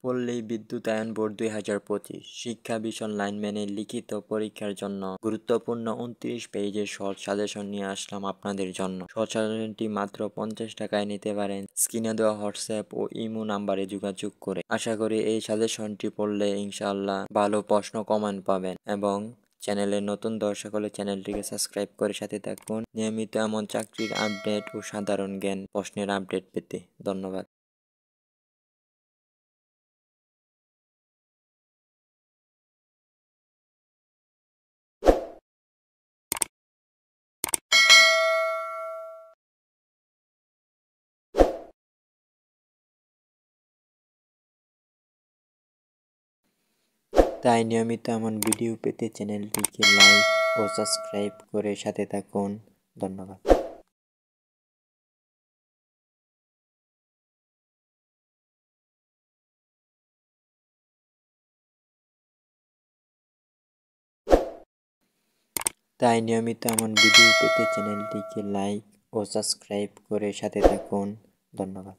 পল্লী বিদ্যুতায়ন বোর্ড 2025 শিক্ষা ভিশন লাইনম্যানের লিখিত পরীক্ষার জন্য গুরুত্বপূর্ণ 29 পেজের শর্ট সাজেশন নিয়ে আসলাম আপনাদের জন্য। শর্ট সাজেশনটি মাত্র 50 টাকায় নিতে পারেন স্ক্রিনে দেওয়া হোয়াটসঅ্যাপ ও ইমো নাম্বারে যোগাযোগ করে। আশা করি এই সাজেশনটি পড়লে ইনশাআল্লাহ ভালো প্রশ্ন কমেন্ট পাবেন এবং চ্যানেলের নতুন দর্শক হলে চ্যানেলটিকে সাবস্ক্রাইব করে সাথে থাকুন নিয়মিত এমন চাকরির আপডেট ও সাধারণ জ্ঞান প্রশ্নের আপডেট পেতে। ধন্যবাদ। তাই নিয়মিত এমন ভিডিও পেতে চ্যানেলটিকে লাইক ও সাবস্ক্রাইব করে সাথে থাকুন। ধন্যবাদ। তাই নিয়মিত এমন ভিডিও পেতে চ্যানেলটিকে লাইক ও সাবস্ক্রাইব করে সাথে থাকুন। ধন্যবাদ।